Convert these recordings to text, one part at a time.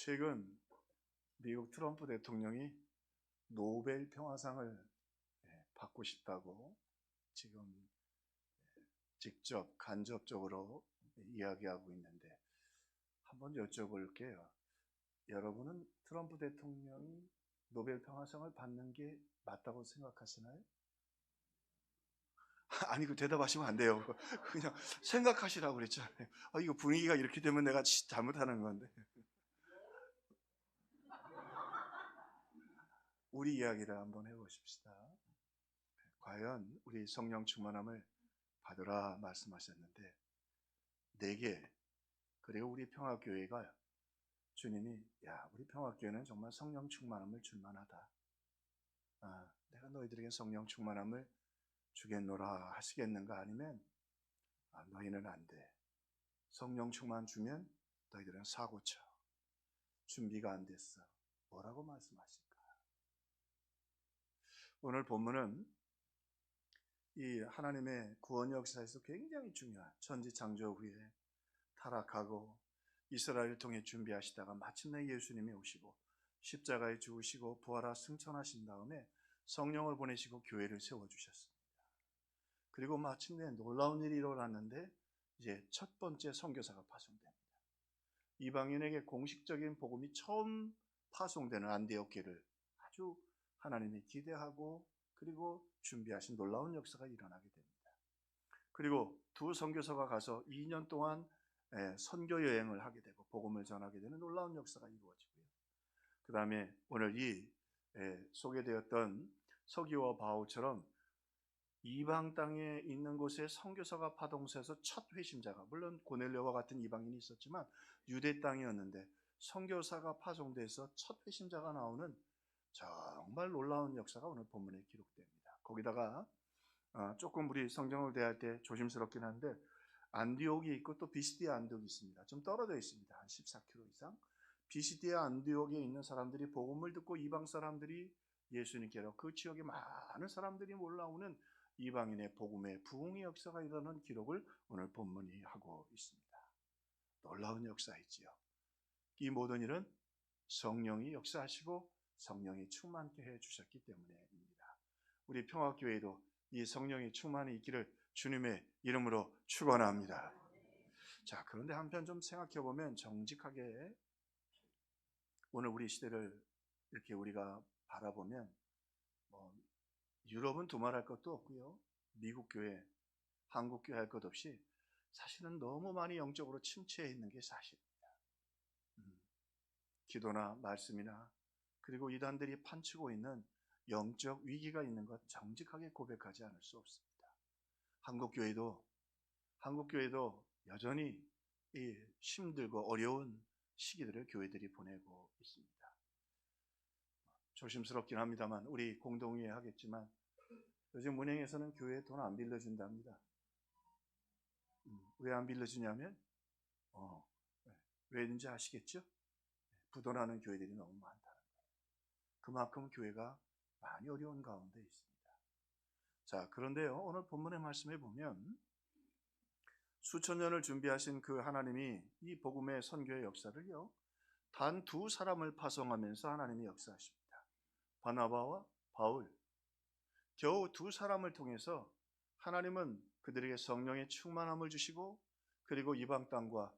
최근 미국 트럼프 대통령이 노벨 평화상을 받고 싶다고 지금 직접 간접적으로 이야기하고 있는데, 한번 여쭤볼게요. 여러분은 트럼프 대통령이 노벨 평화상을 받는 게 맞다고 생각하시나요? 아니, 그 대답하시면 안 돼요. 그냥 생각하시라고 그랬잖아요. 이거 분위기가 이렇게 되면 내가 잘못하는 건데. 우리 이야기를 한번 해보십시다. 과연 우리 성령 충만함을 받으라 말씀하셨는데, 내게, 그리고 우리 평화교회가, 주님이 우리 평화교회는 정말 성령 충만함을 줄 만하다, 내가 너희들에게 성령 충만함을 주겠노라 하시겠는가? 아니면 너희는 안 돼, 성령 충만 주면 너희들은 사고쳐, 준비가 안 됐어, 뭐라고 말씀하실까? 오늘 본문은 이 하나님의 구원 역사에서 굉장히 중요한, 천지창조 후에 타락하고 이스라엘을 통해 준비하시다가 마침내 예수님이 오시고 십자가에 죽으시고 부활하 승천하신 다음에 성령을 보내시고 교회를 세워주셨습니다. 그리고 마침내 놀라운 일이 일어났는데, 이제 첫 번째 선교사가 파송됩니다. 이방인에게 공식적인 복음이 처음 파송되는 안디옥 교회를 아주 하나님이 기대하고 그리고 준비하신 놀라운 역사가 일어나게 됩니다. 그리고 두 선교사가 가서 2년 동안 선교 여행을 하게 되고 복음을 전하게 되는 놀라운 역사가 이루어지고요. 그 다음에 오늘 이 소개되었던 서기와 바울처럼 이방 땅에 있는 곳에 선교사가 파송돼서 첫 회심자가, 물론 고넬료와 같은 이방인이 있었지만 유대 땅이었는데 선교사가 파송돼서 첫 회심자가 나오는 정말 놀라운 역사가 오늘 본문에 기록됩니다. 거기다가 조금 우리 성경을 대할 때 조심스럽긴 한데, 안디옥이 있고 또 비시디아 안디옥이 있습니다. 좀 떨어져 있습니다. 한 14km 이상. 비시디아 안디옥에 있는 사람들이 복음을 듣고 이방 사람들이 예수님께로, 그 지역에 많은 사람들이 올라오는 이방인의 복음의 부흥의 역사가 일어나는 기록을 오늘 본문이 하고 있습니다. 놀라운 역사이지요. 이 모든 일은 성령이 역사하시고 성령이 충만케 해주셨기 때문입니다. 우리 평화교회도 이 성령의 충만이 있기를 주님의 이름으로 축원합니다. 자, 그런데 한편 좀 생각해 보면 정직하게 오늘 우리 시대를 이렇게 우리가 바라보면, 유럽은 두말할 것도 없고요, 미국 교회, 한국 교회 할 것 없이 사실은 너무 많이 영적으로 침체해 있는 게 사실입니다. 기도나 말씀이나 그리고 이단들이 판치고 있는 영적 위기가 있는 것 정직하게 고백하지 않을 수 없습니다. 한국 교회도 여전히 이 힘들고 어려운 시기들을 교회들이 보내고 있습니다. 조심스럽긴 합니다만 우리 공동의회 하겠지만, 요즘 은행에서는 교회에 돈 안 빌려준답니다. 왜 안 빌려주냐면 왜인지 아시겠죠? 부도나는 교회들이 너무 많다는 거예요. 그만큼 교회가 많이 어려운 가운데 있습니다. 자, 그런데요, 오늘 본문의 말씀에 보면 수천 년을 준비하신 그 하나님이 이 복음의 선교의 역사를요, 단 두 사람을 파송하면서 하나님이 역사하십니다. 바나바와 바울, 겨우 두 사람을 통해서 하나님은 그들에게 성령의 충만함을 주시고, 그리고 이방 땅과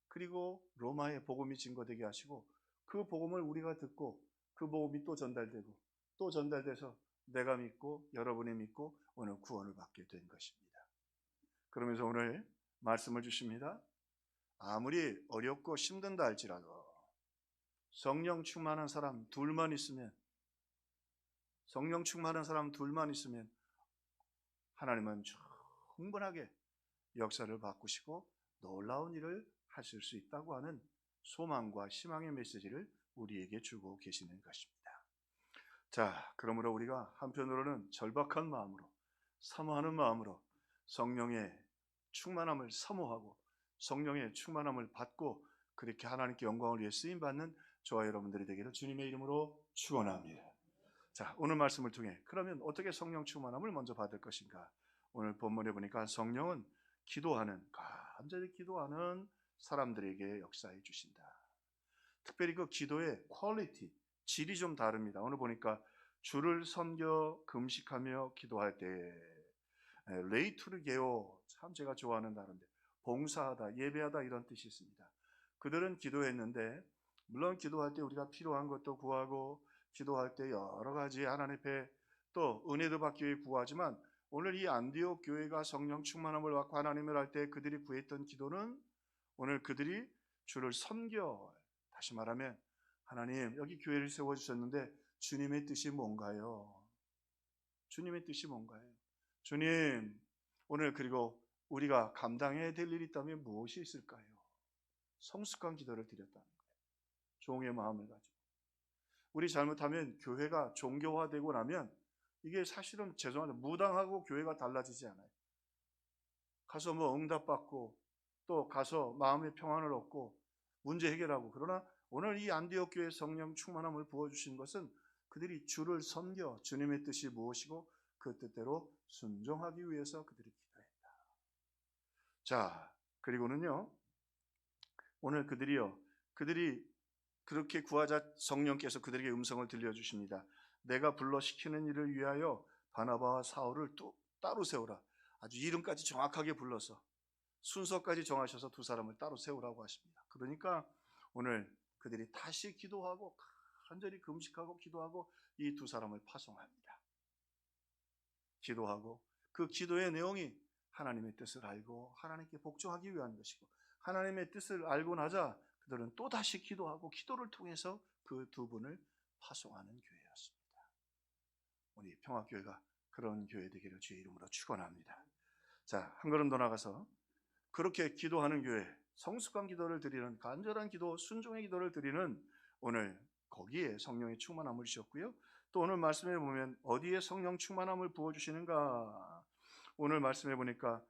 그리고 로마의 복음이 증거되게 하시고, 그 복음을 우리가 듣고 그 복음이 또 전달되고 또 전달돼서 내가 믿고 여러분이 믿고 오늘 구원을 받게 된 것입니다. 그러면서 오늘 말씀을 주십니다. 아무리 어렵고 힘든다 할지라도 성령 충만한 사람 둘만 있으면, 하나님은 충분하게 역사를 바꾸시고 놀라운 일을 하실 수 있다고 하는 소망과 희망의 메시지를 우리에게 주고 계시는 것입니다. 자, 그러므로 우리가 한편으로는 절박한 마음으로, 사모하는 마음으로 성령의 충만함을 사모하고 성령의 충만함을 받고 그렇게 하나님께 영광을 위해 쓰임받는 저와 여러분들이 되기를 주님의 이름으로 축원합니다. 자, 오늘 말씀을 통해 그러면 어떻게 성령 충만함을 먼저 받을 것인가? 오늘 본문에 보니까 성령은 간절히 기도하는 사람들에게 역사해 주신다. 특별히 그 기도의 퀄리티, 질이 좀 다릅니다. 오늘 보니까 주를 섬겨 금식하며 기도할 때 레이투르게오, 참 제가 좋아하는 단어인데 봉사하다, 예배하다 이런 뜻이 있습니다. 그들은 기도했는데 물론 기도할 때 우리가 필요한 것도 구하고 기도할 때 여러 가지 하나님 앞에 또 은혜도 받기 위해 구하지만 오늘 이 안디옥 교회가 성령 충만함을 받고 하나님을 할 때 그들이 구했던 기도는 오늘 그들이 주를 섬겨, 다시 말하면 하나님 여기 교회를 세워주셨는데 주님의 뜻이 뭔가요? 주님의 뜻이 뭔가요? 주님 오늘 그리고 우리가 감당해야 될 일이 있다면 무엇이 있을까요? 성숙한 기도를 드렸다는 거예요. 종의 마음을 가지고. 우리 잘못하면 교회가 종교화되고 나면 이게 사실은 죄송한데 무당하고 교회가 달라지지 않아요. 가서 뭐 응답받고 또 가서 마음의 평안을 얻고 문제 해결하고, 그러나 오늘 이 안디옥 교회 성령 충만함을 부어주신 것은 그들이 주를 섬겨 주님의 뜻이 무엇이고 그 뜻대로 순종하기 위해서 그들이 기도했다. 자, 그리고는요 오늘 그들이 그렇게 구하자 성령께서 그들에게 음성을 들려주십니다. 내가 불러 시키는 일을 위하여 바나바와 사울을 또 따로 세우라. 아주 이름까지 정확하게 불러서 순서까지 정하셔서 두 사람을 따로 세우라고 하십니다. 그러니까 오늘 그들이 다시 기도하고 간절히 금식하고 기도하고 이 두 사람을 파송합니다. 기도하고 그 기도의 내용이 하나님의 뜻을 알고 하나님께 복종하기 위한 것이고, 하나님의 뜻을 알고 나자 그들은 또다시 기도하고 기도를 통해서 그 두 분을 파송하는 교회였습니다. 우리 평화교회가 그런 교회 되기를 주의 이름으로 축원합니다. 자, 한 걸음 더 나가서 그렇게 기도하는 교회, 성숙한 기도를 드리는, 간절한 기도, 순종의 기도를 드리는, 오늘 거기에 성령의 충만함을 주셨고요. 또 오늘 말씀해 보면 어디에 성령 충만함을 부어주시는가? 오늘 말씀해 보니까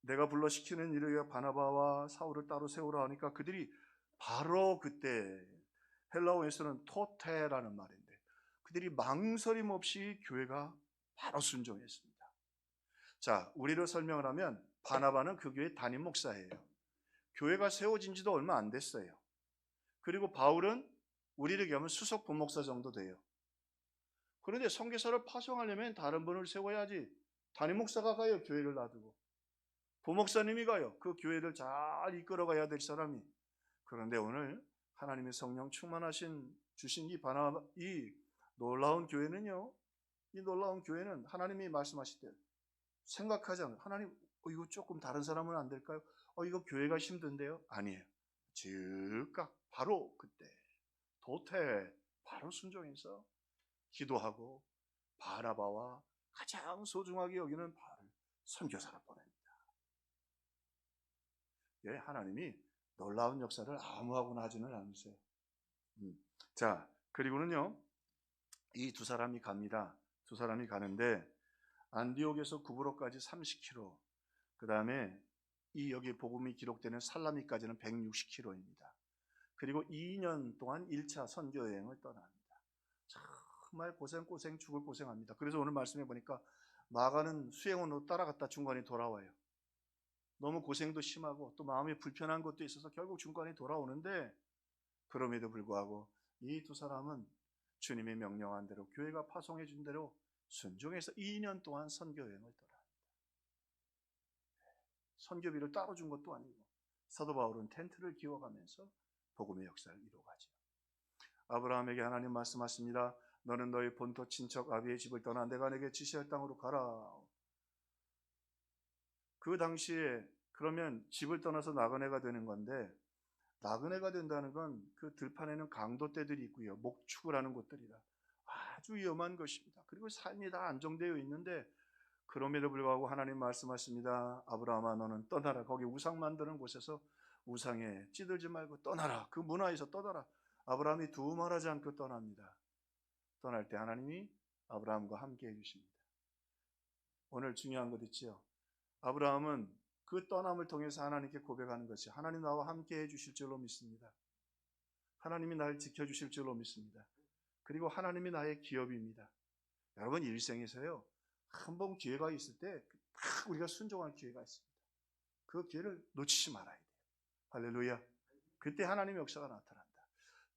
내가 불러 시키는 일을 위해 바나바와 사울을 따로 세우라 하니까 그들이 바로 그때, 헬라어에서는 토테라는 말인데 그들이 망설임 없이 교회가 바로 순종했습니다. 자, 우리로 설명을 하면 바나바는 그 교회 담임 목사예요. 교회가 세워진 지도 얼마 안 됐어요. 그리고 바울은 우리를 얘기하면 수석 부목사 정도 돼요. 그런데 선교사를 파송하려면 다른 분을 세워야지. 담임 목사가 가요, 교회를 놔두고. 부목사님이 가요, 그 교회를 잘 이끌어가야 될 사람이. 그런데 오늘 하나님의 성령 충만하신 주신 이 놀라운 교회는요, 이 놀라운 교회는 하나님이 말씀하실 때 생각하지 않아요. 하나님, 이거 조금 다른 사람은 안 될까요? 이거 교회가 힘든데요? 아니에요. 즉각 바로 그때 도태 바로 순종해서 기도하고 바나바와 가장 소중하게 여기는 바울을 선교사로 보냅니다. 예, 하나님이 놀라운 역사를 아무하고나 하지는 않으세요. 자, 그리고는요 이 두 사람이 갑니다. 두 사람이 가는데 안디옥에서 구브로까지 30km, 그 다음에 여기 복음이 기록되는 살라미까지는 160km입니다. 그리고 2년 동안 1차 선교 여행을 떠납니다. 정말 고생 죽을 고생합니다. 그래서 오늘 말씀해 보니까 마가는 수행원으로 따라갔다 중간에 돌아와요. 너무 고생도 심하고 또 마음에 불편한 것도 있어서 결국 중간에 돌아오는데, 그럼에도 불구하고 이 두 사람은 주님의 명령한 대로 교회가 파송해 준 대로 순종해서 2년 동안 선교 여행을 떠납니다. 선교비를 따로 준 것도 아니고 사도 바울은 텐트를 기워가면서 복음의 역사를 이루어가죠. 아브라함에게 하나님 말씀하십니다. 너는 너희 본토 친척 아비의 집을 떠나 내가 내게 지시할 땅으로 가라. 그 당시에 그러면 집을 떠나서 나그네가 되는 건데, 나그네가 된다는 건 그 들판에는 강도떼들이 있고요, 목축을 하는 곳들이라 아주 위험한 것입니다. 그리고 삶이 다 안정되어 있는데, 그럼에도 불구하고 하나님 말씀하십니다. 아브라함아 너는 떠나라. 거기 우상 만드는 곳에서 우상에 찌들지 말고 떠나라. 그 문화에서 떠나라. 아브라함이 두말하지 않고 떠납니다. 떠날 때 하나님이 아브라함과 함께 해주십니다. 오늘 중요한 것 있지요. 아브라함은 그 떠남을 통해서 하나님께 고백하는 것이, 하나님 나와 함께 해주실 줄로 믿습니다. 하나님이 나를 지켜주실 줄로 믿습니다. 그리고 하나님이 나의 기업입니다. 여러분 일생에서요 한번 기회가 있을 때 우리가 순종할 기회가 있습니다. 그 기회를 놓치지 말아야 돼요. 할렐루야. 그때 하나님의 역사가 나타난다.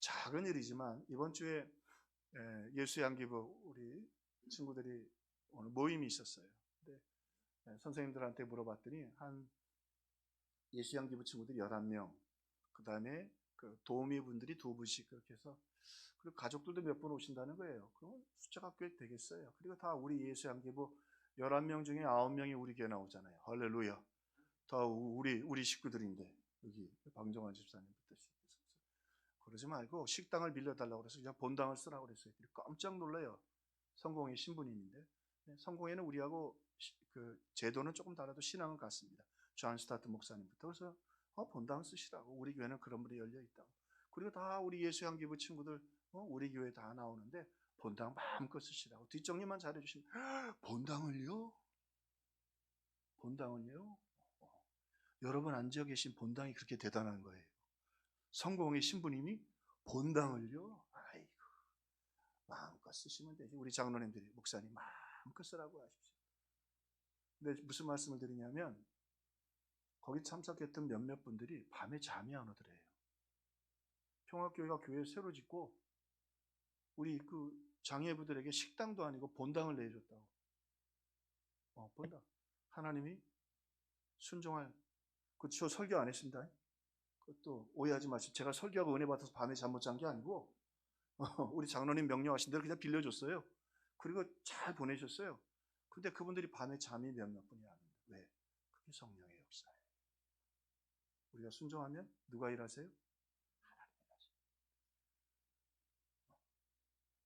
작은 일이지만 이번 주에 예수의 양기부 우리 친구들이 오늘 모임이 있었어요. 근데 선생님들한테 물어봤더니 한 예수의 양기부 친구들이 11명, 그 다음에 그 도우미 분들이 2분씩 그렇게 해서, 그리고 가족들도 몇 분 오신다는 거예요. 그러면 숫자가 꽤 되겠어요. 그리고 다 우리 예수 양기부 11명 중에 9명이 우리 교회 나오잖아요. 할렐루야. 다 우리 식구들인데, 여기 방정환 집사님부터 시작해서. 그러지 말고 식당을 빌려달라고 그래서 그냥 본당을 쓰라고 그랬어요. 깜짝 놀라요. 성공회 신부님인데, 성공회는 우리하고 그 제도는 조금 달라도 신앙은 같습니다. 존 스타트 목사님부터. 그래서 본당 쓰시라고. 우리 교회는 그런 분이 열려 있다고. 그리고 다 우리 예수 양기부 친구들 우리 교회 다 나오는데 본당 마음껏 쓰시라고. 뒷정리만 잘해주시면. 본당을요? 본당은요? 여러분 앉아 계신 본당이 그렇게 대단한 거예요. 성공의 신부님이 본당을요? 아이고, 마음껏 쓰시면 되지. 우리 장로님들이, 목사님 마음껏 쓰라고 하십시오. 근데 무슨 말씀을 드리냐면, 거기 참석했던 몇몇 분들이 밤에 잠이 안 오더래요. 평화교회가 교회 새로 짓고 우리 그 장애부들에게 식당도 아니고 본당을 내줬다고. 본당. 하나님이 순종할. 그쵸, 설교 안 했습니다. 그것도 오해하지 마시고, 제가 설교하고 은혜 받아서 밤에 잠 못 잔 게 아니고 우리 장로님 명령하신 대로 그냥 빌려줬어요. 그리고 잘 보내셨어요. 근데 그분들이 밤에 잠이 몇몇 분이 안 옵니다. 왜? 그게 성령의 역사예요. 우리가 순종하면 누가 일하세요? 하나님이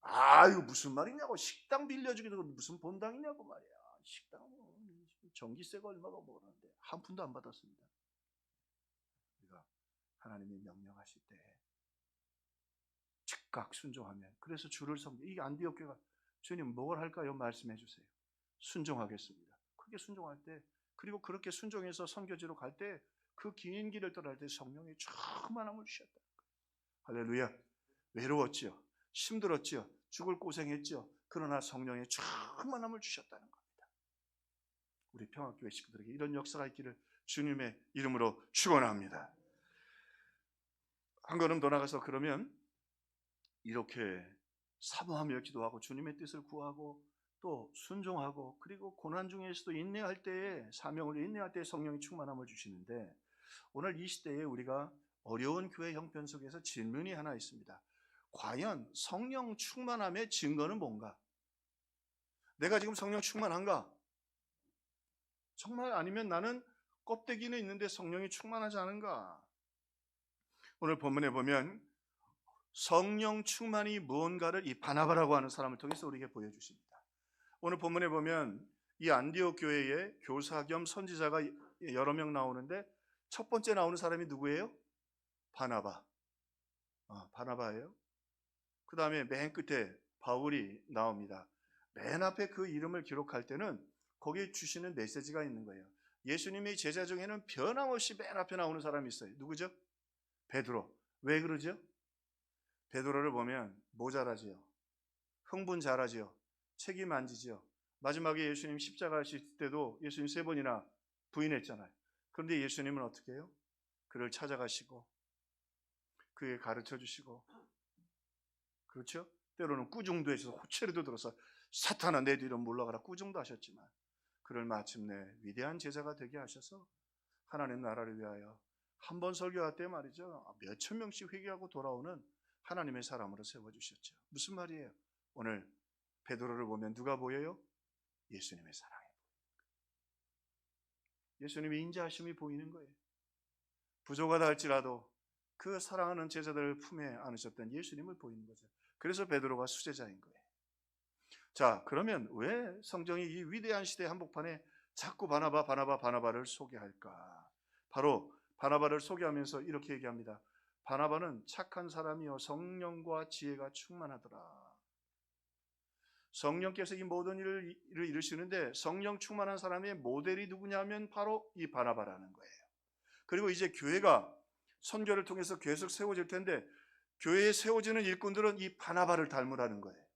일하세요. 이거 무슨 말이냐고. 식당 빌려주기도 무슨 본당이냐고 말이야. 식당 전기세가 얼마가 모르는데 한 푼도 안 받았습니다. 우리가 하나님이 명령하실 때 즉각 순종하면, 그래서 주를 섬겨. 이게 안디옥 교회가 주님 뭘 할까요? 말씀해 주세요. 순종하겠습니다. 그렇게 순종할 때, 그리고 그렇게 순종해서 선교지로 갈 때, 그 긴 길을 떠날 때 성령의 충만함을 주셨다. 할렐루야. 외로웠지요. 힘들었지요. 죽을 고생했지요. 그러나 성령의 충만함을 주셨다는 겁니다. 우리 평화교회 식구들에게 이런 역사가 있기를 주님의 이름으로 축원합니다. 한 걸음 더 나가서, 그러면 이렇게 사모하며 기도하고 주님의 뜻을 구하고 또 순종하고, 그리고 고난 중에서도 인내할 때에, 사명을 인내할 때에 성령이 충만함을 주시는데, 오늘 이 시대에 우리가 어려운 교회 형편 속에서 질문이 하나 있습니다. 과연 성령 충만함의 증거는 뭔가? 내가 지금 성령 충만한가? 정말 아니면 나는 껍데기는 있는데 성령이 충만하지 않은가? 오늘 본문에 보면 성령 충만이 무언가를 이 바나바라고 하는 사람을 통해서 우리에게 보여주십니다. 오늘 본문에 보면 이 안디옥 교회에 교사 겸 선지자가 여러 명 나오는데, 첫 번째 나오는 사람이 누구예요? 바나바. 바나바예요. 그 다음에 맨 끝에 바울이 나옵니다. 맨 앞에 그 이름을 기록할 때는 거기에 주시는 메시지가 있는 거예요. 예수님의 제자 중에는 변함없이 맨 앞에 나오는 사람이 있어요. 누구죠? 베드로. 왜 그러죠? 베드로를 보면 모자라지요. 흥분 잘하지요. 책임 안 지지요. 마지막에 예수님 십자가 하실 때도 예수님 3번이나 부인했잖아요. 그런데 예수님은 어떻게 해요? 그를 찾아가시고 그에게 가르쳐 주시고, 그렇죠? 때로는 꾸중도 해서 호체로도 들어서 사탄아 내 뒤로 물러가라 꾸중도 하셨지만, 그를 마침내 위대한 제자가 되게 하셔서 하나님 나라를 위하여 한 번 설교할 때 말이죠, 몇천 명씩 회개하고 돌아오는 하나님의 사람으로 세워주셨죠. 무슨 말이에요? 오늘 베드로를 보면 누가 보여요? 예수님의 사랑이 보여요. 예수님의 인자하심이 보이는 거예요. 부족하다 할지라도 그 사랑하는 제자들을 품에 안으셨던 예수님을 보이는 거죠. 그래서 베드로가 수제자인 거예요. 자, 그러면 왜 성경이 이 위대한 시대의 한복판에 자꾸 바나바를 소개할까? 바로 바나바를 소개하면서 이렇게 얘기합니다. 바나바는 착한 사람이요 성령과 지혜가 충만하더라. 성령께서 이 모든 일을 이루시는데, 성령 충만한 사람의 모델이 누구냐면 바로 이 바나바라는 거예요. 그리고 이제 교회가 선교를 통해서 계속 세워질 텐데, 교회에 세워지는 일꾼들은 이 바나바를 닮으라는 거예요.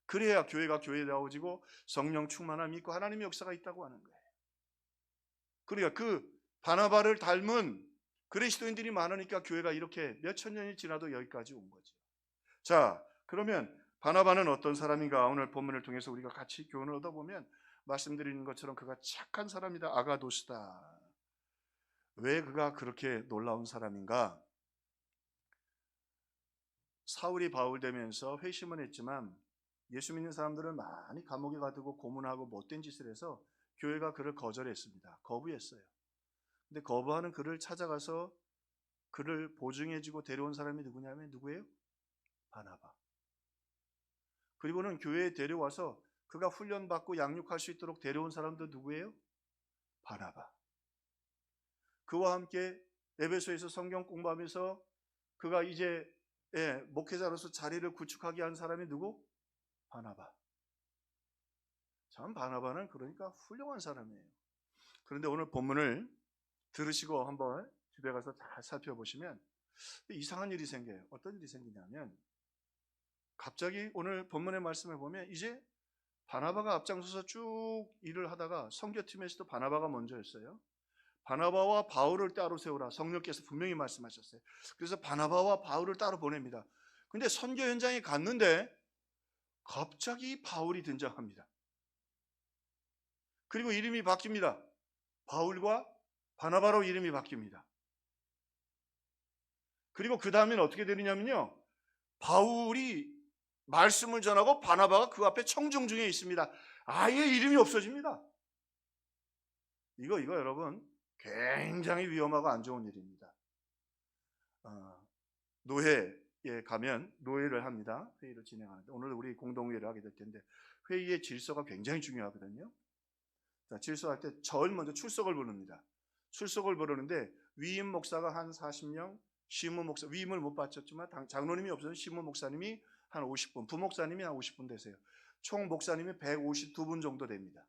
그래야 교회가 교회다워지고 성령 충만함이 있고 하나님의 역사가 있다고 하는 거예요. 그러니까 그 바나바를 닮은 그리스도인들이 많으니까 교회가 이렇게 몇천 년이 지나도 여기까지 온 거죠. 자, 그러면 바나바는 어떤 사람인가? 오늘 본문을 통해서 우리가 같이 교훈을 얻어보면 말씀드리는 것처럼 그가 착한 사람이다. 아가도스다. 왜 그가 그렇게 놀라운 사람인가? 사울이 바울 되면서 회심은 했지만 예수 믿는 사람들은 많이 감옥에 가두고 고문하고 못된 짓을 해서 교회가 그를 거절했습니다. 거부했어요. 근데 거부하는 그를 찾아가서 그를 보증해주고 데려온 사람이 누구냐면 누구예요? 바나바. 그리고는 교회에 데려와서 그가 훈련받고 양육할 수 있도록 데려온 사람도 누구예요? 바나바. 그와 함께 에베소에서 성경 공부하면서 그가 이제 목회자로서 자리를 구축하게 한 사람이 누구? 바나바. 참 바나바는 그러니까 훌륭한 사람이에요. 그런데 오늘 본문을 들으시고 한번 집에 가서 잘 살펴보시면 이상한 일이 생겨요. 어떤 일이 생기냐면 갑자기 오늘 본문의 말씀을 보면 이제 바나바가 앞장서서 쭉 일을 하다가 선교팀에서도 바나바가 먼저였어요. 바나바와 바울을 따로 세우라. 성령께서 분명히 말씀하셨어요. 그래서 바나바와 바울을 따로 보냅니다. 근데 선교 현장에 갔는데 갑자기 바울이 등장합니다. 그리고 이름이 바뀝니다. 바울과 바나바로 이름이 바뀝니다. 그리고 그 다음엔 어떻게 되느냐면요, 바울이 말씀을 전하고 바나바가 그 앞에 청중 중에 있습니다. 아예 이름이 없어집니다. 이거 여러분 굉장히 위험하고 안 좋은 일입니다. 노회에 가면 노회를 합니다. 회의를 진행하는데 오늘 우리 공동회의를 하게 될 텐데 회의의 질서가 굉장히 중요하거든요. 자, 질서할 때 제일 먼저 출석을 부릅니다. 출석을 부르는데 위임 목사가 한 40명, 시무 목사, 위임을 못 받쳤지만 장로님이 없어서 시무 목사님이 한 50분, 부목사님이 한 50분 되세요. 총 목사님이 152분 정도 됩니다.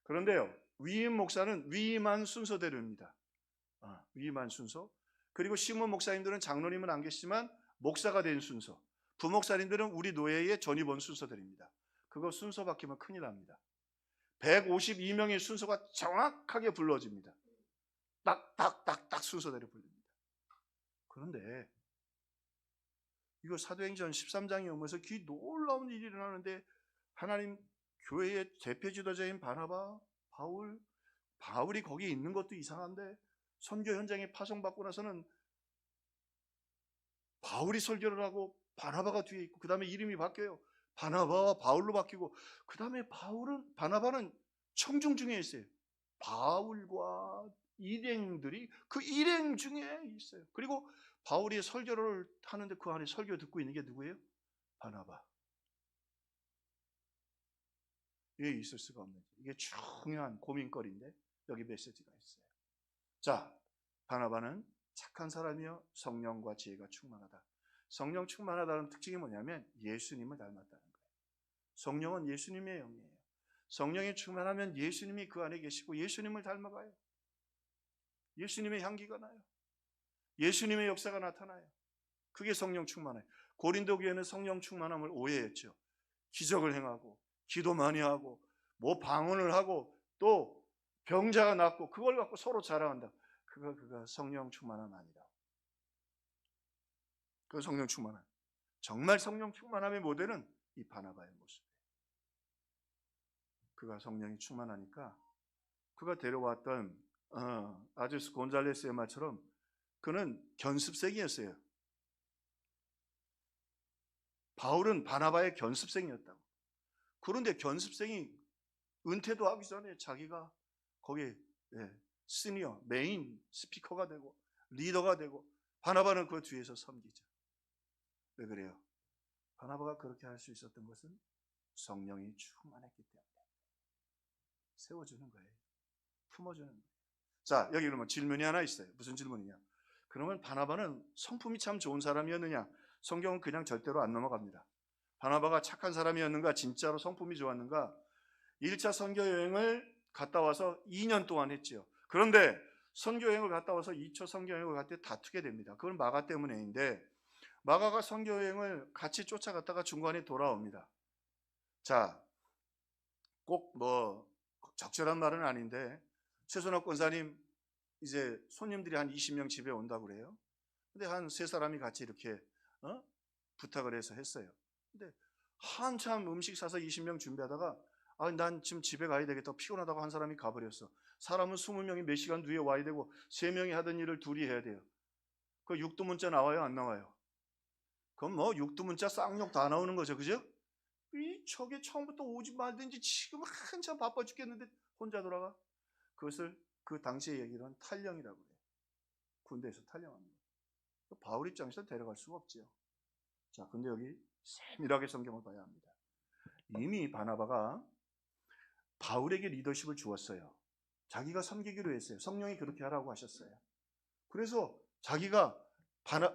그런데요, 위임 목사는 위임한 순서대로입니다. 위임한 순서. 그리고 시무 목사님들은 장로님은 안 계시지만 목사가 된 순서. 부목사님들은 우리 노예의 전입 원 순서들입니다. 그거 순서 바뀌면 큰일 납니다. 152명의 순서가 정확하게 불러집니다. 딱 순서대로 불립니다. 그런데 이거 사도행전 13장에 오면서 그 놀라운 일이 일어나는데 하나님 교회의 대표 지도자인 바나바, 바울이 거기에 있는 것도 이상한데 선교 현장에 파송받고 나서는 바울이 설교를 하고 바나바가 뒤에 있고 그 다음에 이름이 바뀌어요. 바나바와 바울로 바뀌고 그 다음에 바나바는 청중 중에 있어요. 바울과 일행들이 그 일행 중에 있어요. 그리고 바울이 설교를 하는데 그 안에 설교 듣고 있는 게 누구예요? 바나바. 왜 있을 수가 없는지 이게 중요한 고민거리인데 여기 메시지가 있어요. 자, 바나바는 착한 사람이요 성령과 지혜가 충만하다. 성령 충만하다는 특징이 뭐냐면 예수님을 닮았다는 거예요. 성령은 예수님의 영이에요. 성령이 충만하면 예수님이 그 안에 계시고 예수님을 닮아가요. 예수님의 향기가 나요. 예수님의 역사가 나타나요. 그게 성령 충만해요. 고린도 교회는 성령 충만함을 오해했죠. 기적을 행하고 기도 많이 하고 뭐 방언을 하고 또 병자가 낫고 그걸 갖고 서로 자랑한다. 그거 성령 충만함 아니라. 그 성령 충만함. 정말 성령 충만함의 모델은 이 바나바의 모습이에요. 그가 성령이 충만하니까 그가 데려왔던 아주스 곤잘레스의 말처럼 그는 견습생이었어요. 바울은 바나바의 견습생이었다고. 그런데 견습생이 은퇴도 하기 전에 자기가 거기에 시니어, 메인 스피커가 되고 리더가 되고 바나바는 그 뒤에서 섬기죠. 왜 그래요? 바나바가 그렇게 할 수 있었던 것은 성령이 충만했기 때문에 세워주는 거예요. 품어주는 거예요. 자, 여기 그러면 질문이 하나 있어요. 무슨 질문이냐? 그러면 바나바는 성품이 참 좋은 사람이었느냐? 성경은 그냥 절대로 안 넘어갑니다. 바나바가 착한 사람이었는가? 진짜로 성품이 좋았는가? 1차 선교 여행을 갔다 와서 2년 동안 했지요. 그런데 선교 여행을 갔다 와서 2차 선교 여행을 갈 때 다투게 됩니다. 그건 마가 때문에인데 마가가 선교 여행을 같이 쫓아갔다가 중간에 돌아옵니다. 자, 꼭 뭐 적절한 말은 아닌데 최순학 권사님 이제 손님들이 한 20명 집에 온다고 그래요. 근데 한 세 사람이 같이 이렇게 부탁을 해서 했어요. 근데 한참 음식 사서 20명 준비하다가 난 지금 집에 가야 되겠다 피곤하다고 한 사람이 가버렸어. 사람은 20명이 몇 시간 뒤에 와야 되고 3명이 하던 일을 둘이 해야 돼요. 그 육두문자 나와요, 안 나와요? 그럼 뭐 육두문자 쌍욕 다 나오는 거죠, 그죠? 저게 처음부터 오지 말든지 지금 한참 바빠 죽겠는데 혼자 돌아가? 그것을 그 당시에 얘기로는 탈령이라고 해요. 군대에서 탈령합니다. 바울 입장에서 데려갈 수가 없죠. 자, 근데 여기 세밀하게 성경을 봐야 합니다. 이미 바나바가 바울에게 리더십을 주었어요. 자기가 섬기기로 했어요. 성령이 그렇게 하라고 하셨어요. 그래서 자기가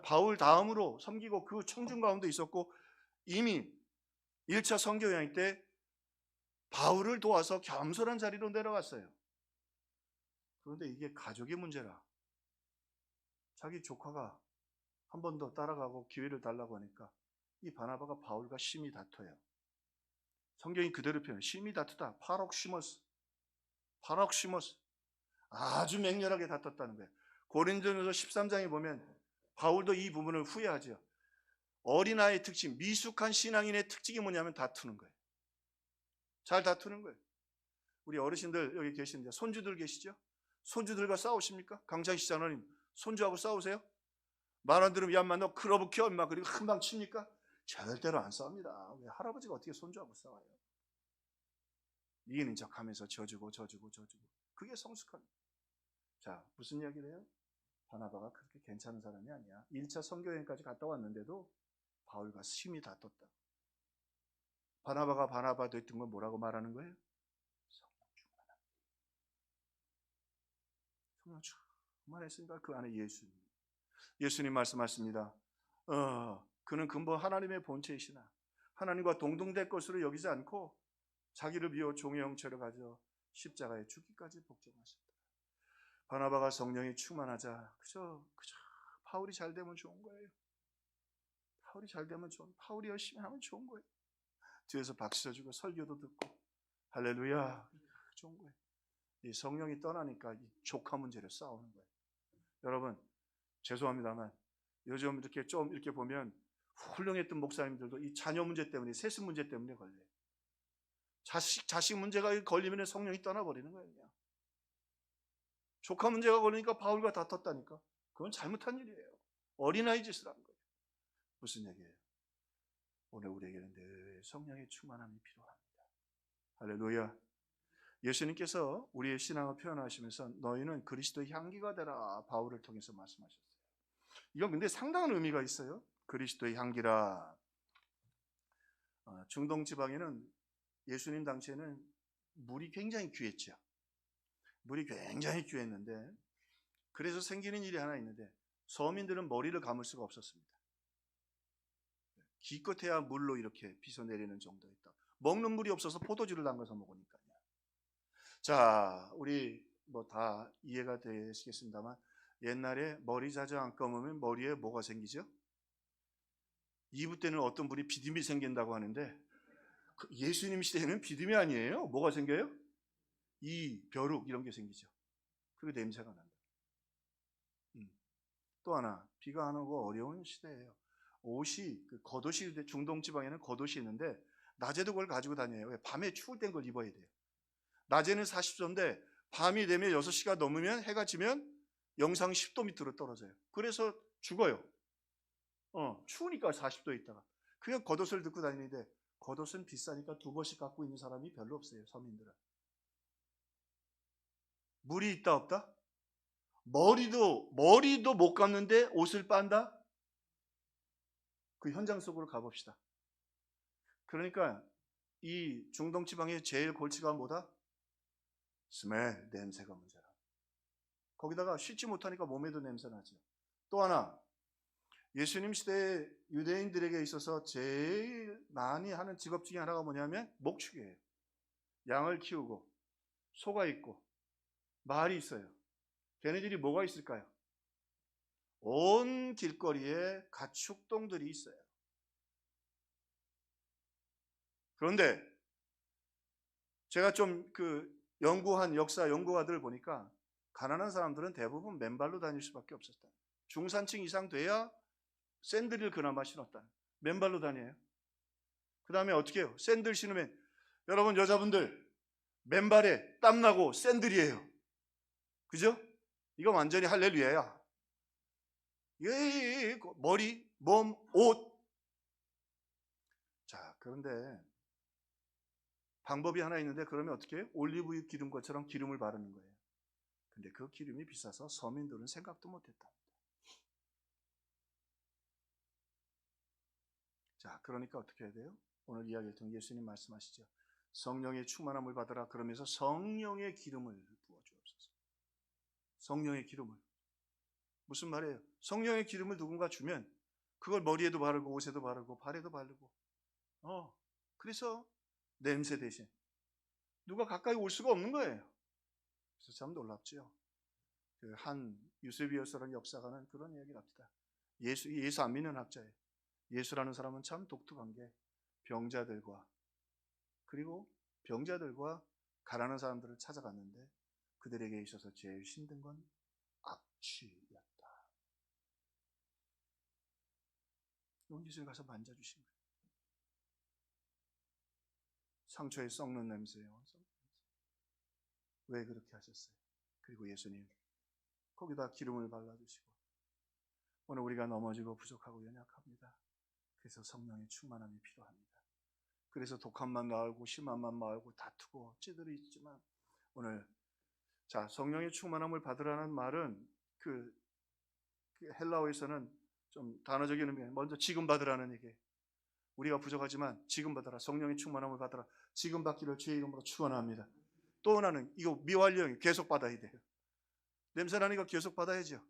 바울 다음으로 섬기고 그 청중 가운데 있었고, 이미 1차 선교 여행 때 바울을 도와서 겸손한 자리로 내려갔어요. 그런데 이게 가족의 문제라 자기 조카가 한 번 더 따라가고 기회를 달라고 하니까 이 바나바가 바울과 심히 다퉈요. 성경이 그대로 표현해요. 심히 다투다. 파록시머스. 아주 맹렬하게 다퉜다는 거예요. 고린도전서 13장에 보면 바울도 이 부분을 후회하죠. 어린아이의 특징, 미숙한 신앙인의 특징이 뭐냐면 다투는 거예요. 잘 다투는 거예요. 우리 어르신들 여기 계시는데 손주들 계시죠? 손주들과 싸우십니까? 강창식 장로님, 손주하고 싸우세요? 말 안 들으면 야, 인마 너 클러브켜 인마 그리고 한방 칩니까? 절대로 안 싸웁니다. 왜 할아버지가 어떻게 손주하고 싸워요? 이기는 척하면서 져주고 그게 성숙한. 자, 무슨 이야기를 해요? 바나바가 그렇게 괜찮은 사람이 아니야. 1차 선교여행까지 갔다 왔는데도 바울과 심히 다퉜다. 바나바가 바나바 됐던 건 뭐라고 말하는 거예요? 성령 충만했으니까 그 안에 예수님 말씀하십니다. 그는 근본 하나님의 본체이시나 하나님과 동등될 것으로 여기지 않고 자기를 비워 종의 형체를 가져 십자가에 죽기까지 복종하셨다. 바나바가 성령이 충만하자 그저 바울이 잘 되면 좋은 거예요. 바울이 열심히 하면 좋은 거예요. 뒤에서 박수 쳐주고 설교도 듣고 할렐루야 좋은 거예요. 이 성령이 떠나니까 이 조카 문제를 싸우는 거예요. 여러분 죄송합니다만 요즘 이렇게 보면 훌륭했던 목사님들도 이 자녀 문제 때문에 세습 문제 때문에 걸려요. 자식 문제가 걸리면 성령이 떠나버리는 거예요. 그냥. 조카 문제가 걸리니까 바울과 다퉜다니까. 그건 잘못한 일이에요. 어린아이 짓을 한 거예요. 무슨 얘기예요? 오늘 우리에게는 늘 성령의 충만함이 필요합니다. 할렐루야. 예수님께서 우리의 신앙을 표현하시면서 너희는 그리스도의 향기가 되라 바울을 통해서 말씀하셨어요. 이건 근데 상당한 의미가 있어요. 그리스도의 향기라. 중동 지방에는 예수님 당시에는 물이 굉장히 귀했죠. 물이 굉장히 귀했는데 그래서 생기는 일이 하나 있는데 서민들은 머리를 감을 수가 없었습니다. 기껏해야 물로 이렇게 빗어내리는 정도였다. 먹는 물이 없어서 포도주를 담가서 먹으니까요. 자, 우리 뭐 다 이해가 되시겠습니다만 옛날에 머리 자주 안 감으면 머리에 뭐가 생기죠? 이브 때는 어떤 분이 비듬이 생긴다고 하는데 예수님 시대에는 비듬이 아니에요. 뭐가 생겨요? 벼룩 이런 게 생기죠. 그리고 냄새가 난다. 또 하나 비가 안 오고 어려운 시대예요. 옷이 겉옷이 중동 지방에는 겉옷이 있는데 낮에도 그걸 가지고 다녀요. 왜? 밤에 추울 땐 그걸 입어야 돼요. 낮에는 40도인데 밤이 되면 6시가 넘으면 해가 지면 영상 10도 밑으로 떨어져요. 그래서 죽어요. 추우니까 40도에 있다가 그냥 겉옷을 듣고 다니는데 겉옷은 비싸니까 2벌씩 갖고 있는 사람이 별로 없어요. 서민들은. 물이 있다 없다? 머리도 못 감는데 옷을 빤다? 그 현장 속으로 가봅시다. 그러니까 이 중동 지방의 제일 골치가 뭐다? 스멜, 냄새가 문제라. 거기다가 씻지 못하니까 몸에도 냄새 나죠. 또 하나 예수님 시대의 유대인들에게 있어서 제일 많이 하는 직업 중에 하나가 뭐냐면 목축이에요. 양을 키우고 소가 있고 말이 있어요. 걔네들이 뭐가 있을까요? 온 길거리에 가축동들이 있어요. 그런데 제가 좀 연구한 역사 연구가들을 보니까 가난한 사람들은 대부분 맨발로 다닐 수밖에 없었다. 중산층 이상 돼야 샌들을 그나마 신었다. 맨발로 다녀요. 그 다음에 어떻게 해요? 샌들 신으면, 여러분 여자분들 맨발에 땀나고 샌들이에요. 그죠? 이거 완전히 할렐루야야. 머리, 몸, 옷. 자, 그런데 방법이 하나 있는데, 그러면 어떻게 해요? 올리브유 기름 것처럼 기름을 바르는 거예요. 근데 그 기름이 비싸서 서민들은 생각도 못했다. 자, 그러니까 어떻게 해야 돼요? 오늘 이야기를 통해 예수님 말씀하시죠. 성령의 충만함을 받으라. 그러면서 성령의 기름을 부어주옵소서. 성령의 기름을. 무슨 말이에요? 성령의 기름을 누군가 주면 그걸 머리에도 바르고 옷에도 바르고 발에도 바르고, 그래서 냄새 대신 누가 가까이 올 수가 없는 거예요. 그래서 참 놀랍죠. 한 유세비어스라는 역사가는 그런 이야기를 합니다. 예수 안 믿는 학자예요. 예수라는 사람은 참 독특한 게, 병자들과 가난한 사람들을 찾아갔는데 그들에게 있어서 제일 힘든 건 악취였다. 예수님 가서 만져주신 거예요. 상처에 썩는 냄새요. 왜 그렇게 하셨어요? 그리고 예수님 거기다 기름을 발라주시고, 오늘 우리가 넘어지고 부족하고 연약합니다. 그래서 성령의 충만함이 필요합니다. 그래서 독함만 나오고 심함만 나오고 다투고 찌들이 있지만, 오늘 자, 성령의 충만함을 받으라는 말은 그 헬라어에서는 좀 단어적인 의미, 먼저 지금 받으라는 얘기예요. 우리가 부족하지만 지금 받아라. 성령의 충만함을 받아라. 지금 받기를 주의 이름으로 축원합니다. 또 하나는 이거 미완료형, 계속 받아야 돼요. 냄새 나니까 계속 받아야죠.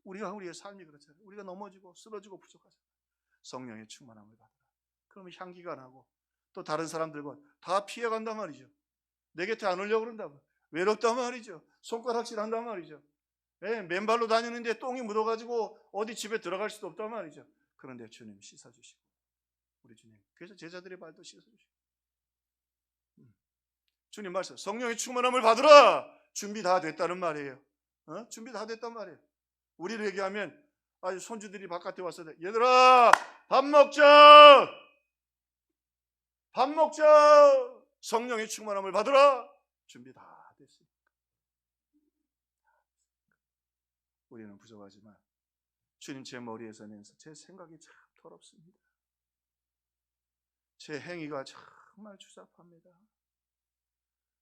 우리의 삶이 그렇잖아요. 우리가 넘어지고 쓰러지고 부족하잖아요. 성령의 충만함을 받아라. 그러면 향기가 나고 또 다른 사람들과 다 피해간단 말이죠. 내 곁에 안 오려고 그런다고. 외롭단 말이죠. 손가락질 한단 말이죠. 맨발로 다니는데 똥이 묻어가지고 어디 집에 들어갈 수도 없단 말이죠. 그런데 주님 씻어주시고, 우리 주님, 그래서 제자들의 발도 씻어주시고, 주님 말씀, 성령의 충만함을 받으라. 준비 다 됐다는 말이에요. 준비 다 됐단 말이에요. 우리를 얘기하면 아주 손주들이 바깥에 와서, 얘들아 밥 먹자. 밥 먹자. 성령의 충만함을 받으라. 준비 다 됐습니다. 우리는 부족하지만 주님, 제 머리에서는 제 생각이 참 더럽습니다. 제 행위가 정말 추잡합니다.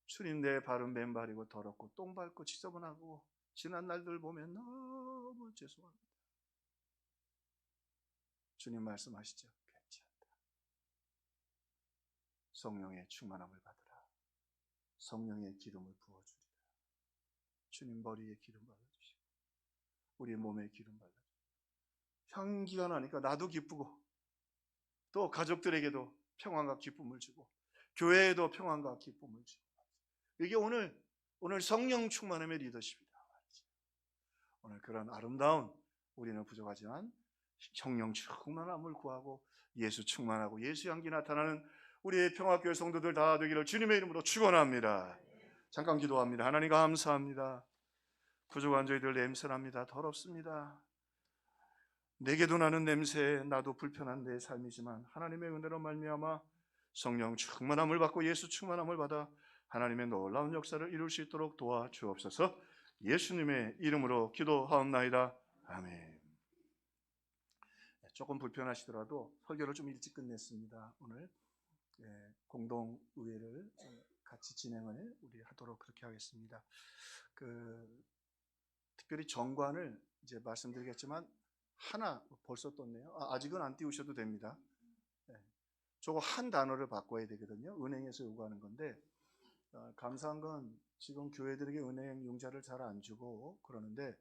주님, 내 발은 맨발이고 더럽고 똥 밟고 지저분하고 지난 날들 보면 너무 죄송합니다. 주님 말씀하시죠. 괜찮다. 성령의 충만함을 받으라. 성령의 기름을 부어주리라. 주님 머리에 기름 발라주시고 우리 몸에 기름 발라주시고, 향기가 나니까 나도 기쁘고 또 가족들에게도 평안과 기쁨을 주고 교회에도 평안과 기쁨을 주고, 이게 오늘 성령 충만함의 리더십이다. 오늘 그런 아름다운, 우리는 부족하지만 성령 충만함을 구하고 예수 충만하고 예수 향기 나타나는 우리의 평화교회 성도들 다 되기를 주님의 이름으로 축원합니다. 잠깐 기도합니다. 하나님 감사합니다. 부족한 저희들 냄새납니다. 더럽습니다. 내게도 나는 냄새, 나도 불편한 내 삶이지만 하나님의 은혜로 말미암아 성령 충만함을 받고 예수 충만함을 받아 하나님의 놀라운 역사를 이룰 수 있도록 도와주옵소서. 예수님의 이름으로 기도하옵나이다. 아멘. 조금 불편하시더라도 설교를 좀 일찍 끝냈습니다. 오늘 공동의회를 같이 진행을 우리 하도록 그렇게 하겠습니다. 특별히 정관을 이제 말씀드리겠지만 하나 벌써 떴네요. 아직은 안 띄우셔도 됩니다. 저거 한 단어를 바꿔야 되거든요. 은행에서 요구하는 건데, 감사한 건 지금 교회들에게 은행 융자를 잘 안 주고 그러는데,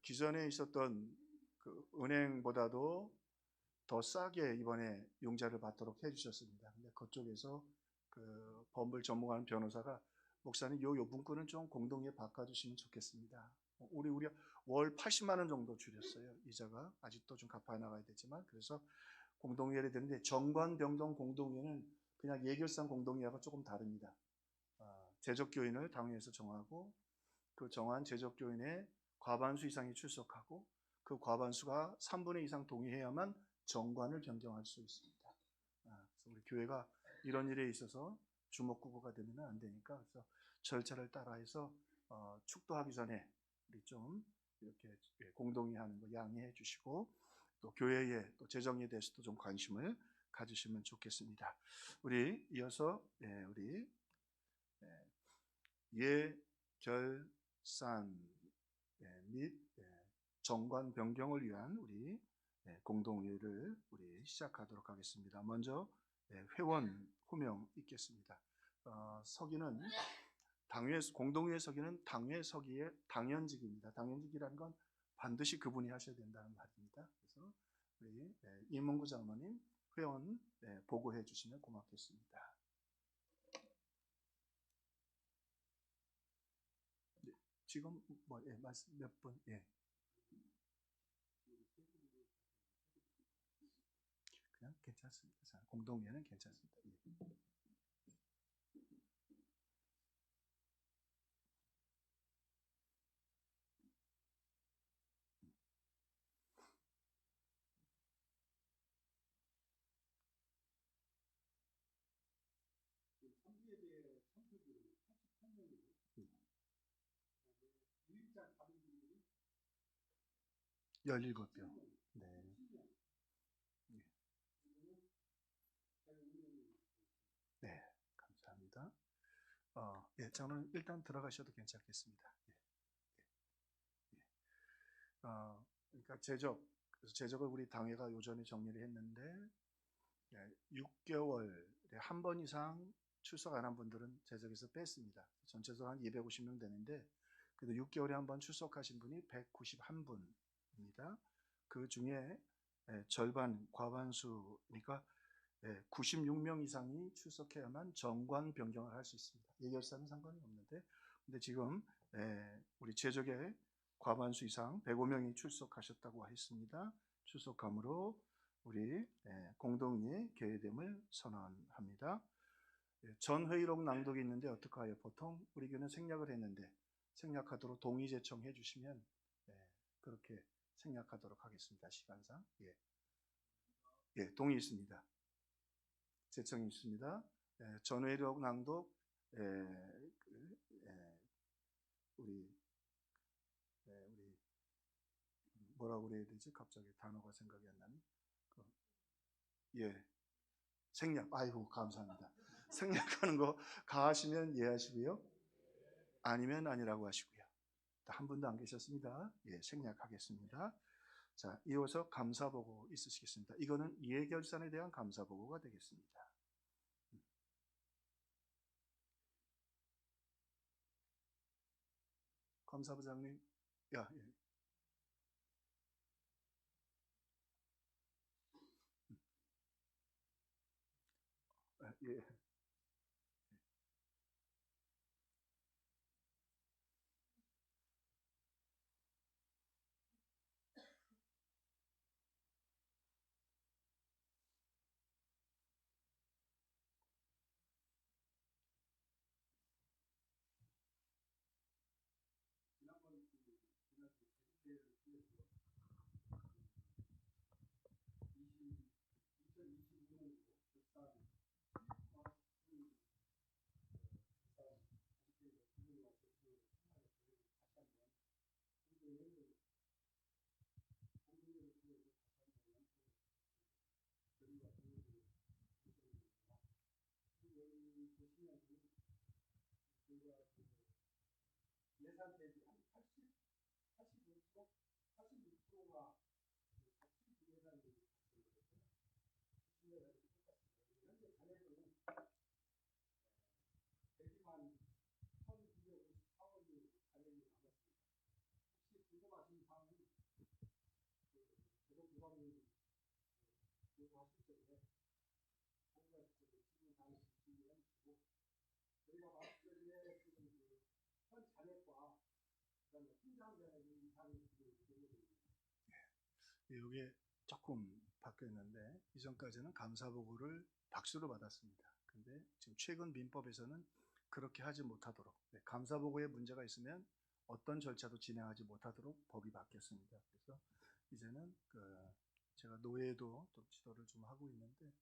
기존에 있었던 그 은행보다도 더 싸게 이번에 융자를 받도록 해주셨습니다. 근데 그쪽에서 그 법을 전문하는 변호사가, 목사님 요 문구는 좀 공동에 바꿔주시면 좋겠습니다. 우리가 월 80만 원 정도 줄였어요. 이자가 아직도 좀 갚아 나가야 되지만, 그래서 공동회를 되는데 정관병동 공동회는 그냥 예결상 공동회하고 조금 다릅니다. 재적교인을 당회에서 정하고 그 정한 제적교인의 과반수 이상이 출석하고 그 과반수가 3분의 2 이상 동의해야만 정관을 변경할 수 있습니다. 그래서 우리 교회가 이런 일에 있어서 주목구구가 되면 안 되니까 그래서 절차를 따라해서 축도하기 전에 우리 좀 이렇게 공동의 하는 거 양해해 주시고 또 교회의 또 재정에 대해서도 좀 관심을 가지시면 좋겠습니다. 우리 이어서 우리 예결산 및 정관 변경을 위한 우리 공동회의를 우리 시작하도록 하겠습니다. 먼저 회원 호명 있겠습니다. 서기는 당회 공동회의 서기는 당회 서기의 당연직입니다. 당연직이라는 건 반드시 그분이 하셔야 된다는 말입니다. 그래서 우리 이문구 장로님 회원 보고해 주시면 고맙겠습니다. 지금 말씀 몇 분? 그냥 괜찮습니다. 공동회의는 괜찮습니다. 선교회에 참석이 88명이고 유입자 받은 분들이 17명. 네, 감사합니다. 저는 일단 들어가셔도 괜찮겠습니다. 그러니까 제적을 우리 당회가 요전에 정리를 했는데 6개월에 한 번 이상 출석 안 한 분들은 제적에서 뺐습니다. 전체적으로 한 250명 되는데 그래도 6개월에 한 번 출석하신 분이 191분입니다. 그 중에 절반 과반수니까 96명 이상이 출석해야만 정관 변경을 할 수 있습니다. 예결사는 상관이 없는데 근데 지금 우리 제적의 과반수 이상 105명이 출석하셨다고 했습니다. 출석함으로 우리 공동회의 개회됨을 선언합니다. 전 회의록 낭독이 있는데 어떡하요? 보통 우리 교회는 생략을 했는데 생략하도록 동의 제청해 주시면 그렇게 생략하도록 하겠습니다. 시간상. 동의 있습니다. 제청이 있습니다. 전 회의록 낭독 우리 뭐라고 그래야 되지? 갑자기 단어가 생각이 안 나네. 생략. 아이고 감사합니다. 생략하는 거 가하시면 예하시고요. 아니면 아니라고 하시고요. 한 분도 안 계셨습니다. 생략하겠습니다. 자, 이어서 감사보고 있으시겠습니다. 이거는 예결산에 대한 감사보고가 되겠습니다. 감사부장님, 예. 지난번 지난 제주대회를 통해서 2025년도 결산 예산 대비 한 86%가 작품 예산이 됐거든요. 예산이 똑같습니다. 현재 잔액은 대비만 1,954원이 잔액이 남았습니다. 혹시 궁금하신 사항은 재정 부장님 요구하실 적에 공부할 적에 질문 사항을 준비해 주시고 저희가 봤을 때 지금 현 잔액과 그다음에 통장 잔액이 이상이 지금 되거든요. 이게 조금 바뀌었는데 이전까지는 감사보고를 박수로 받았습니다. 근데 지금 최근 민법에서는 그렇게 하지 못하도록 감사보고에 문제가 있으면 어떤 절차도 진행하지 못하도록 법이 바뀌었습니다. 그래서 이제는 제가 노예도 또 지도를 좀 하고 있는데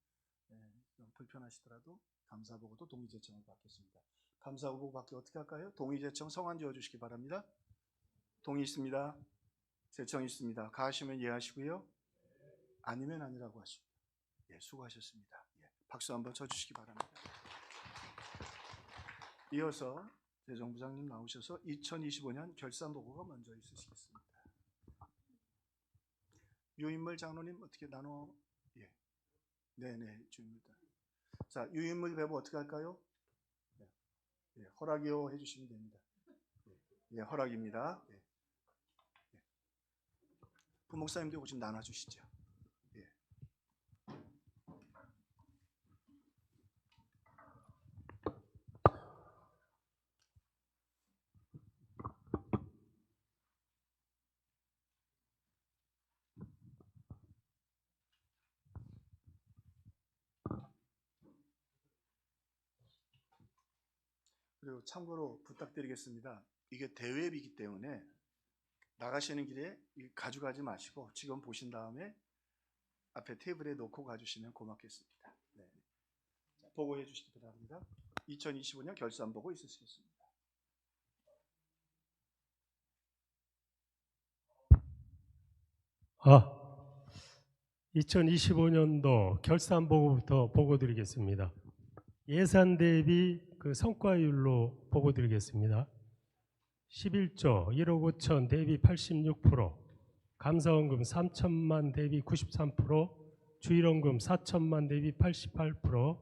좀 불편하시더라도 감사보고도 동의제청을 받겠습니다. 감사보고 받기 어떻게 할까요? 동의제청 성안 지어주시기 바랍니다. 동의 있습니다. 제청 있습니다. 가하시면 예하시고요. 아니면 아니라고 하십니다. 예, 수고하셨습니다. 예, 박수 한번 쳐주시기 바랍니다. 이어서 재정부장님 나오셔서 2025년 결산보고가 먼저 있으시겠습니다. 유인물 장로님 어떻게 나눠? 예, 네네 주입니다. 자, 유인물 배부 어떻게 할까요? 예, 허락이요 해주시면 됩니다. 예, 허락입니다. 예. 예. 부목사님도 좀 나눠주시죠. 예. 그리고 참고로 부탁드리겠습니다. 이게 대회비이기 때문에 나가시는 길에 가져가지 마시고 지금 보신 다음에 앞에 테이블에 놓고 가주시면 고맙겠습니다. 네. 자, 보고해 주시기 바랍니다. 2025년 결산보고 있으시겠습니다. 아, 2025년도 결산보고부터 보고드리겠습니다. 예산 대비 그 성과율로 보고드리겠습니다. 11조 1억 5천 대비 86%, 감사원금 3천만 대비 93%, 주일원금 4천만 대비 88%,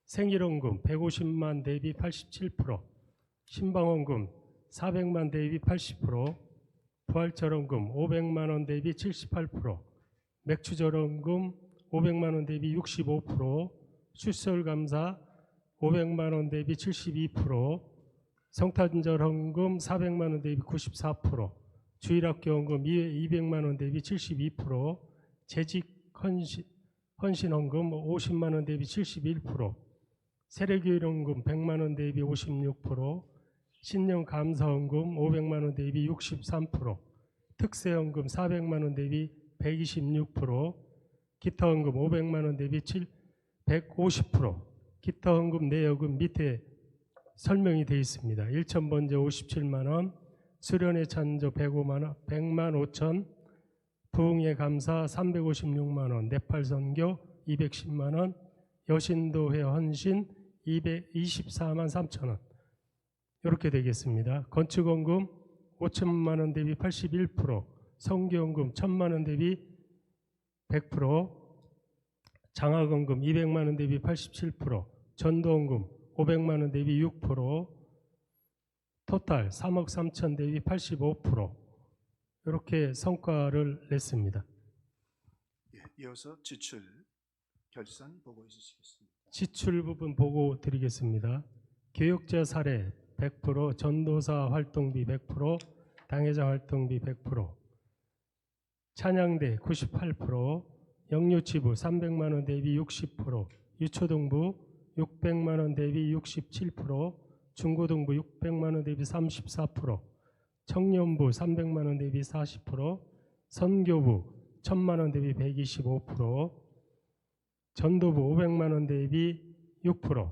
생일원금 150만 대비 87%, 신방원금 400만 대비 80%, 부활절원금 500만 원 대비 78%, 맥주절원금 500만 원 대비 65%, 출설감사 500만 원 대비 72%, 성탄절헌금 400만 원 대비 94%, 주일학교헌금 200만 원 대비 72%, 재직 헌신헌금 50만 원 대비 71%, 세례교일헌금 100만 원 대비 56%, 신년감사헌금 500만 원 대비 63%, 특세헌금 400만 원 대비 126%, 기타헌금 500만 원 대비 150%, 기타헌금 내역은 밑에 설명이 되어 있습니다. 1천번제 57만 원, 수련회 찬조 105만 원, 100만 5천, 부흥회 감사 356만 원, 네팔 선교 210만 원, 여신도회 헌신 224만 3천 원. 이렇게 되겠습니다. 건축원금 5천만 원 대비 81%, 성교원금 1천만 원 대비 100%, 장학원금 200만 원 대비 87%, 전도원금 500만 원 대비 6%, 토탈 3억 3천 대비 85%, 이렇게 성과를 냈습니다. 예, 이어서 지출 결산 보고 있으시겠습니다. 지출 부분 보고 드리겠습니다. 교육자 사례 100%, 전도사 활동비 100%, 당회장 활동비 100%, 찬양대 98%, 영유치부 300만 원 대비 60%, 유초등부 600만 원 대비 67%, 중고등부 600만 원 대비 34%, 청년부 300만 원 대비 40%, 선교부 1000만 원 대비 125%, 전도부 500만 원 대비 6%,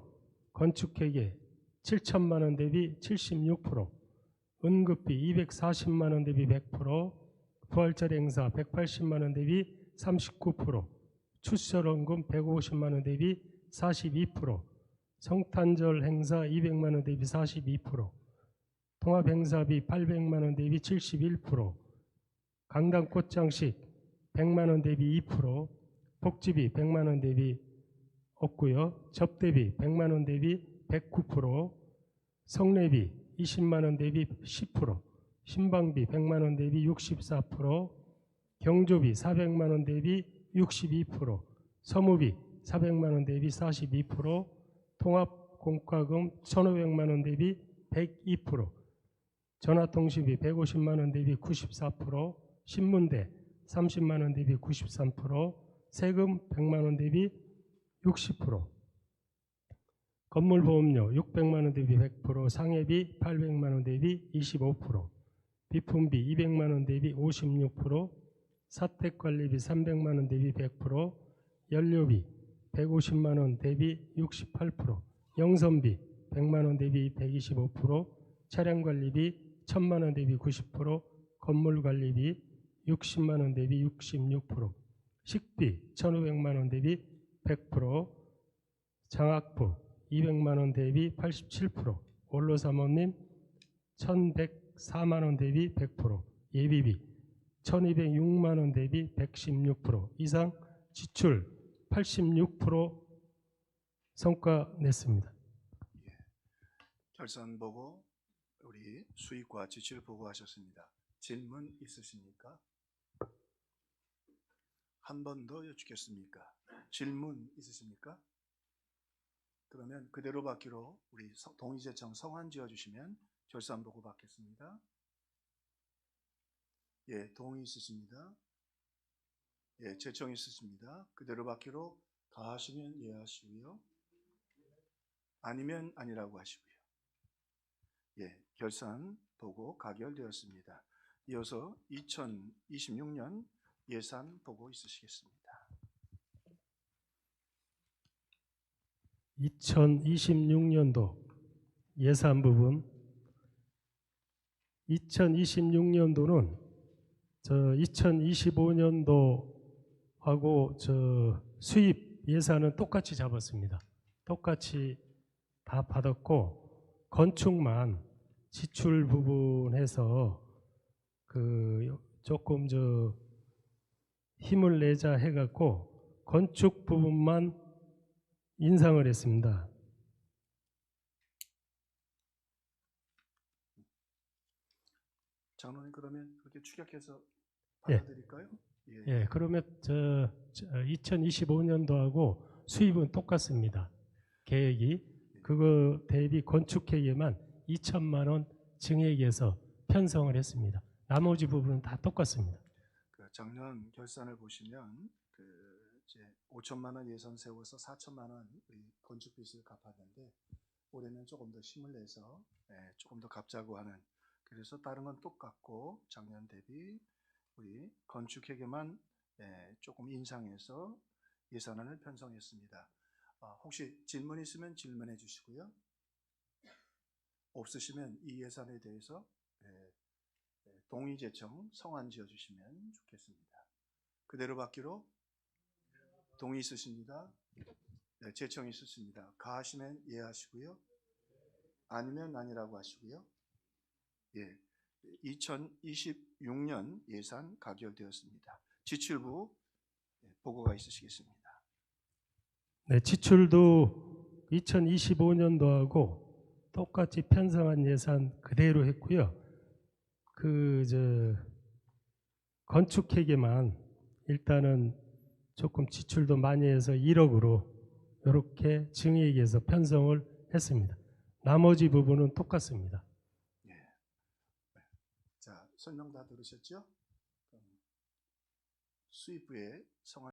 건축회계 7천만 원 대비 76%, 응급비 240만 원 대비 100%, 부활절 행사 180만 원 대비 39%, 출설원금 150만 원 대비 42%, 성탄절 행사 200만 원 대비 42%, 통합행사비 800만 원 대비 71%, 강당 꽃장식 100만 원 대비 2%, 복지비 100만 원 대비 없고요. 접대비 100만 원 대비 109%, 성례비 20만 원 대비 10%, 신방비 100만 원 대비 64%, 경조비 400만 원 대비 62%, 서무비 400만 원 대비 42%, 통합공과금 1,500만 원 대비 102%, 전화통신비 150만 원 대비 94%, 신문대 30만 원 대비 93%, 세금 100만 원 대비 60%, 건물보험료 600만 원 대비 100%, 상해비 800만 원 대비 25%, 비품비 200만 원 대비 56%, 사택관리비 300만 원 대비 100%, 연료비 150만 원 대비 68%, 영선비 100만 원 대비 125%, 차량관리비 1000만 원 대비 90%, 건물관리비 60만 원 대비 66%, 식비 1,500만 원 대비 100%, 장학부 200만 원 대비 87%, 원로사모님 1,104만 원 대비 100%, 예비비 1,206만 원 대비 116% 이상 지출 86% 성과 냈습니다. 결산 보고 우리 수입과 지출 보고하셨습니다. 질문 있으십니까? 한 번 더 여쭙겠습니까? 질문 있으십니까? 그러면 그대로 받기로 우리 동의제청 성안 지어주시면 결산 보고 받겠습니다. 예, 동의 있으십니다. 예, 제청 있으십니다. 그대로 받기로 가하시면 예 하시고요. 아니면 아니라고 하시고요. 예, 결산 보고 가결되었습니다. 이어서 2026년 예산 보고 있으시겠습니다. 2026년도 예산 부분 2026년도는 2025년도하고 수입 예산은 똑같이 잡았습니다. 똑같이 다 받았고 건축만 지출 부분에서 조금 힘을 내자 해갖고 건축 부분만 인상을 했습니다. 장로님 그러면 그렇게 추격해서 예. 받아들일까요? 예. 예, 그러면 2025년도하고 수입은 똑같습니다. 계획이 그거 대비 건축계획에만 2천만 원 증액해서 편성을 했습니다. 나머지 부분은 다 똑같습니다. 작년 결산을 보시면 이제 5천만 원 예산 세워서 4천만 원 우리 건축 빚을 갚았는데 올해는 조금 더 힘을 내서 조금 더 갚자고 하는, 그래서 다른 건 똑같고 작년 대비 우리 건축회계만 조금 인상해서 예산안을 편성했습니다. 혹시 질문 있으면 질문해 주시고요. 없으시면 이 예산에 대해서 동의제청 성안 지어 주시면 좋겠습니다. 그대로 받기로 동의 있으십니다. 네, 제청 있으십니다. 가하시면 예 하시고요. 아니면 아니라고 하시고요. 예, 2026년 예산 가결되었습니다. 지출부 보고가 있으시겠습니다. 네, 지출도 2025년도하고 똑같이 편성한 예산 그대로 했고요. 건축회계만 일단은 조금 지출도 많이 해서 1억으로 이렇게 증액해서 편성을 했습니다. 나머지 부분은 똑같습니다. 자, 설명 다 들으셨죠? 수입부의 성안